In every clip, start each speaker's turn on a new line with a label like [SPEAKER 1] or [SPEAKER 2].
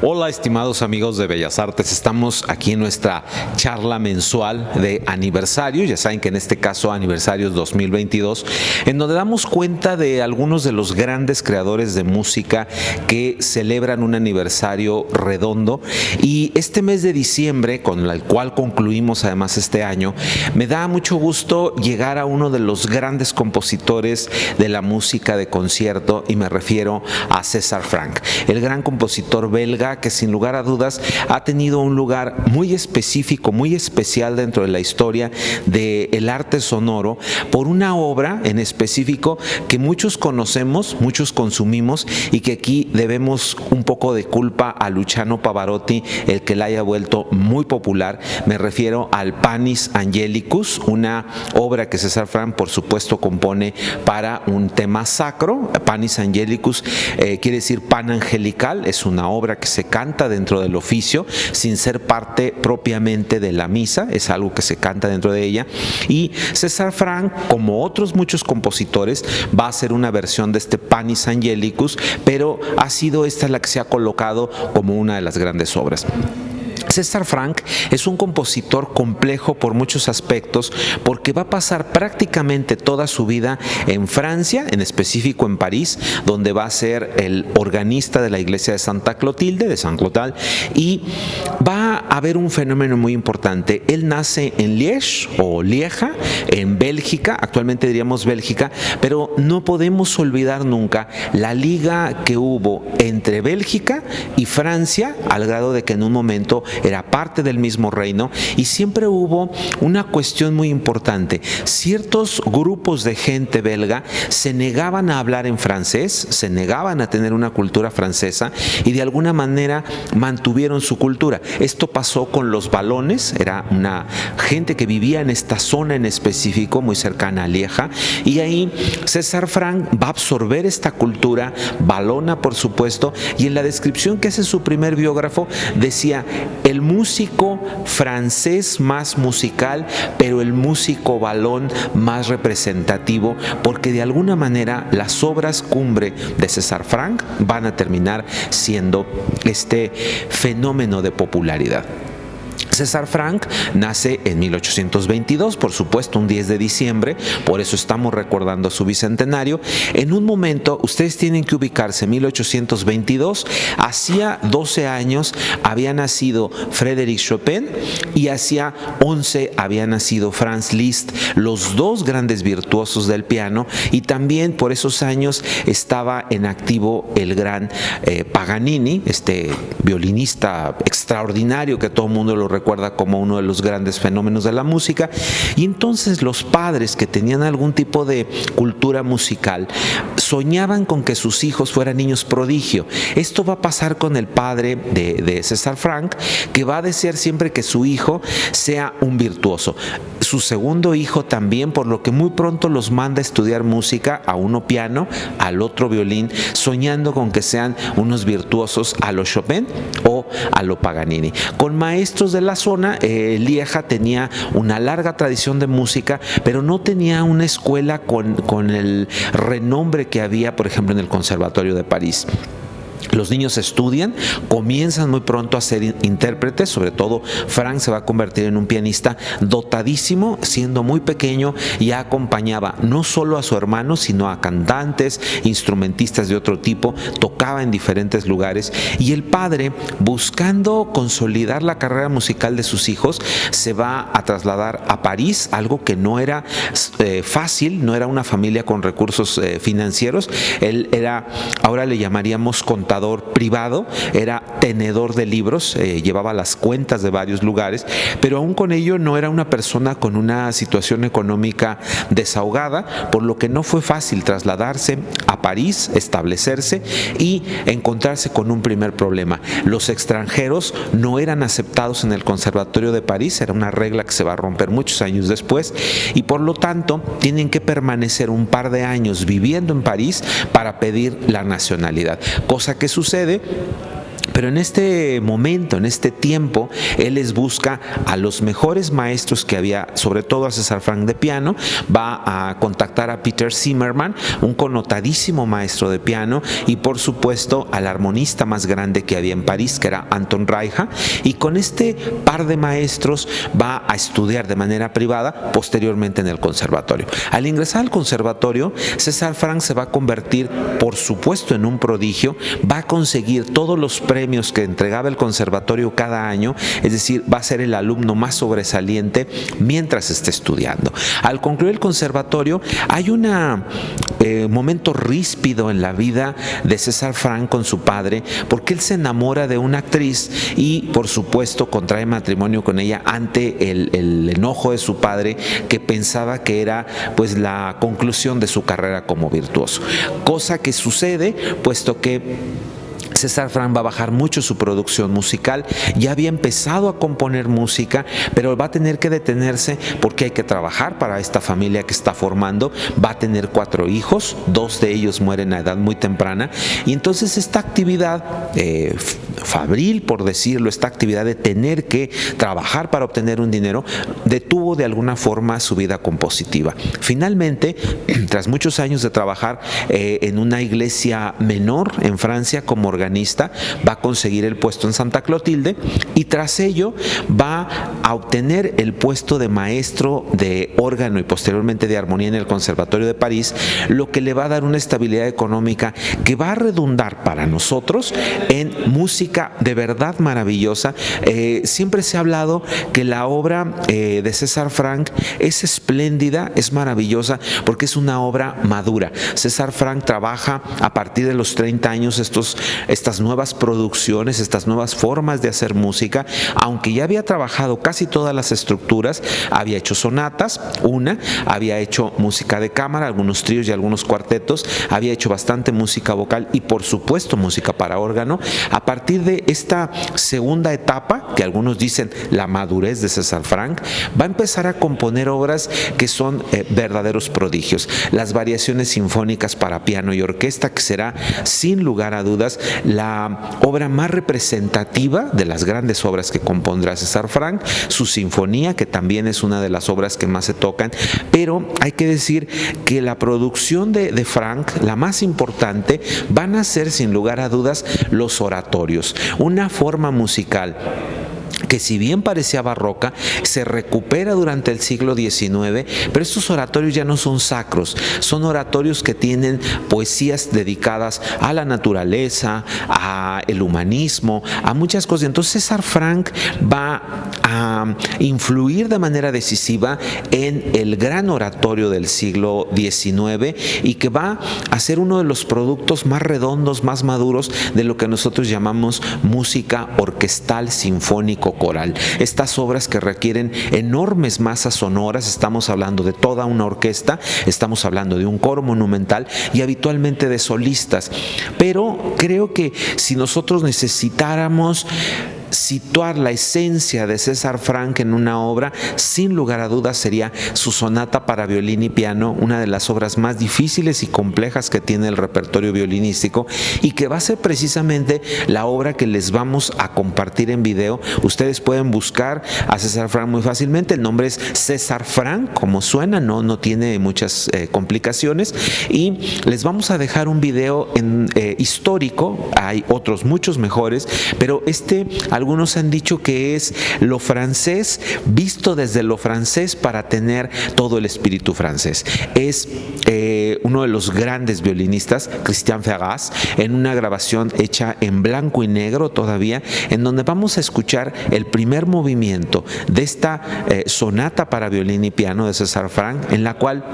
[SPEAKER 1] Hola, estimados amigos de Bellas Artes, estamos aquí en nuestra charla mensual de aniversario, ya saben que en este caso aniversarios 2022, en donde damos cuenta de algunos de los grandes creadores de música que celebran un aniversario redondo, y este mes de diciembre, con el cual concluimos además este año, me da mucho gusto llegar a uno de los grandes compositores de la música de concierto, y me refiero a César Franck, el gran compositor belga que sin lugar a dudas ha tenido un lugar muy específico, muy especial dentro de la historia del arte sonoro por una obra en específico que muchos conocemos, muchos consumimos, y que aquí debemos un poco de culpa a Luciano Pavarotti, el que la haya vuelto muy popular. Me refiero al Panis Angelicus, una obra que César Franck por supuesto compone para un tema sacro. Panis Angelicus quiere decir pan angelical, es una obra que se canta dentro del oficio sin ser parte propiamente de la misa, es algo que se canta dentro de ella, y César Franck, como otros muchos compositores, va a hacer una versión de este Panis Angelicus, pero ha sido esta la que se ha colocado como una de las grandes obras. César Franck es un compositor complejo por muchos aspectos, porque va a pasar prácticamente toda su vida en Francia, en específico en París, donde va a ser el organista de la iglesia de Santa Clotilde, de Saint Clotal, y va a haber un fenómeno muy importante. Él nace en Liege o Lieja, en Bélgica, actualmente diríamos Bélgica, pero no podemos olvidar nunca la liga que hubo entre Bélgica y Francia, al grado de que en un momento era parte del mismo reino, y siempre hubo una cuestión muy importante. Ciertos grupos de gente belga se negaban a hablar en francés, se negaban a tener una cultura francesa, y de alguna manera mantuvieron su cultura. Esto pasó con los valones, era una gente que vivía en esta zona en específico, muy cercana a Lieja, y ahí César Franck va a absorber esta cultura valona, por supuesto, y en la descripción que hace su primer biógrafo decía: el músico francés más musical, pero el músico valón más representativo, porque de alguna manera las obras cumbre de César Franck van a terminar siendo este fenómeno de popularidad. César Franck nace en 1822, por supuesto un 10 de diciembre, por eso estamos recordando su bicentenario. En un momento, ustedes tienen que ubicarse, 1822, hacía 12 años había nacido Frédéric Chopin y hacía 11 había nacido Franz Liszt, los dos grandes virtuosos del piano, y también por esos años estaba en activo el gran Paganini, este violinista extraordinario que todo el mundo lo recuerda como uno de los grandes fenómenos de la música. Y entonces los padres que tenían algún tipo de cultura musical soñaban con que sus hijos fueran niños prodigio. Esto va a pasar con el padre de César Franck, que va a desear siempre que su hijo sea un virtuoso. Su segundo hijo también, por lo que muy pronto los manda a estudiar música, a uno piano, al otro violín, soñando con que sean unos virtuosos a lo Chopin o a lo Paganini. Con maestros de la zona, Lieja tenía una larga tradición de música, pero no tenía una escuela con el renombre que había, por ejemplo, en el Conservatorio de París. Los niños estudian, comienzan muy pronto a ser intérpretes, sobre todo Franck se va a convertir en un pianista dotadísimo, siendo muy pequeño ya acompañaba no solo a su hermano, sino a cantantes, instrumentistas de otro tipo, tocaba en diferentes lugares, y el padre, buscando consolidar la carrera musical de sus hijos, se va a trasladar a París, algo que no era fácil, no era una familia con recursos financieros. Él era, ahora le llamaríamos contador privado, era tenedor de libros, llevaba las cuentas de varios lugares, pero aún con ello no era una persona con una situación económica desahogada, por lo que no fue fácil trasladarse a París, establecerse y encontrarse con un primer problema. Los extranjeros no eran aceptados en el Conservatorio de París, era una regla que se va a romper muchos años después, y por lo tanto tienen que permanecer un par de años viviendo en París para pedir la nacionalidad, cosa que sucede Pero en este momento, en este tiempo, él les busca a los mejores maestros que había, sobre todo a César Franck de piano, va a contactar a Peter Zimmermann, un connotadísimo maestro de piano, y por supuesto al armonista más grande que había en París, que era Anton Reicha, y con este par de maestros va a estudiar de manera privada, posteriormente en el conservatorio. Al ingresar al conservatorio, César Franck se va a convertir, por supuesto, en un prodigio, va a conseguir todos los premios que entregaba el conservatorio cada año, es decir, va a ser el alumno más sobresaliente mientras esté estudiando. Al concluir el conservatorio, hay un momento ríspido en la vida de César Franck con su padre, porque él se enamora de una actriz y, por supuesto, contrae matrimonio con ella ante el enojo de su padre, que pensaba que era pues la conclusión de su carrera como virtuoso. Cosa que sucede, puesto que César Franck va a bajar mucho su producción musical. Ya había empezado a componer música, pero va a tener que detenerse porque hay que trabajar para esta familia que está formando. Va a tener 4 hijos, 2 de ellos mueren a edad muy temprana, y entonces esta actividad fabril, por decirlo, esta actividad de tener que trabajar para obtener un dinero, detuvo de alguna forma su vida compositiva. Finalmente, tras muchos años de trabajar en una iglesia menor en Francia como organista, va a conseguir el puesto en Santa Clotilde, y tras ello va a obtener el puesto de maestro de órgano y posteriormente de armonía en el Conservatorio de París, lo que le va a dar una estabilidad económica que va a redundar para nosotros en música de verdad maravillosa. Siempre se ha hablado que la obra de César Franck es espléndida, es maravillosa, porque es una obra madura. César Franck trabaja a partir de los 30 años estas nuevas producciones, estas nuevas formas de hacer música, aunque ya había trabajado casi todas las estructuras. Había hecho sonatas, había hecho música de cámara, algunos tríos y algunos cuartetos, había hecho bastante música vocal y por supuesto música para órgano. A partir de esta segunda etapa, que algunos dicen la madurez de César Franck, va a empezar a componer obras que son verdaderos prodigios. Las variaciones sinfónicas para piano y orquesta, que será sin lugar a dudas la obra más representativa de las grandes obras que compondrá César Franck. Su sinfonía, que también es una de las obras que más se tocan, pero hay que decir que la producción de Franck, la más importante, van a ser sin lugar a dudas los oratorios, una forma musical que, si bien parecía barroca, se recupera durante el siglo XIX, pero estos oratorios ya no son sacros, son oratorios que tienen poesías dedicadas a la naturaleza, al humanismo, a muchas cosas. Entonces César Franck va a influir de manera decisiva en el gran oratorio del siglo XIX, y que va a ser uno de los productos más redondos, más maduros de lo que nosotros llamamos música orquestal sinfónico coral. Estas obras que requieren enormes masas sonoras, estamos hablando de toda una orquesta, estamos hablando de un coro monumental y habitualmente de solistas. Pero creo que si nosotros necesitáramos situar la esencia de César Franck en una obra, sin lugar a dudas sería su sonata para violín y piano, una de las obras más difíciles y complejas que tiene el repertorio violinístico, y que va a ser precisamente la obra que les vamos a compartir en video. Ustedes pueden buscar a César Franck muy fácilmente, el nombre es César Franck, como suena, no tiene muchas complicaciones, y les vamos a dejar un video histórico. Hay otros muchos mejores, pero algunos han dicho que es lo francés visto desde lo francés para tener todo el espíritu francés. Es uno de los grandes violinistas, Christian Ferraz, en una grabación hecha en blanco y negro todavía, en donde vamos a escuchar el primer movimiento de esta sonata para violín y piano de César Franck, en la cual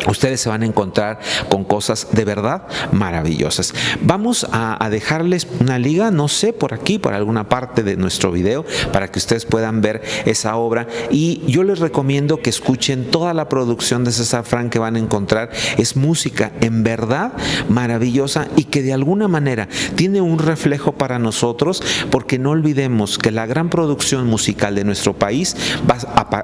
[SPEAKER 1] ustedes se van a encontrar con cosas de verdad maravillosas. Vamos a dejarles una liga, no sé, por aquí, por alguna parte de nuestro video para que ustedes puedan ver esa obra. Y yo les recomiendo que escuchen toda la producción de César Frank que van a encontrar. Es música en verdad maravillosa y que de alguna manera tiene un reflejo para nosotros, porque no olvidemos que la gran producción musical de nuestro país va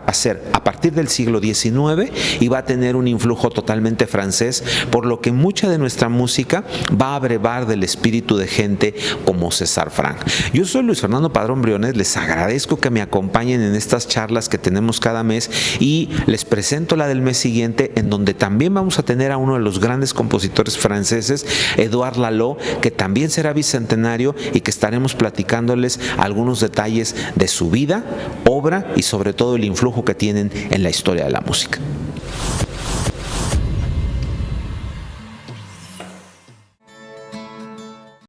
[SPEAKER 1] a ser a partir del siglo XIX y va a tener un influjo totalmente francés, por lo que mucha de nuestra música va a brevar del espíritu de gente como César Frank. Yo soy Luis Fernando Padrón Briones, les agradezco que me acompañen en estas charlas que tenemos cada mes y les presento la del mes siguiente, en donde también vamos a tener a uno de los grandes compositores franceses, Édouard Laloux, que también será bicentenario y que estaremos platicándoles algunos detalles de su vida, obra y sobre todo el influjo que tienen en la historia de la música.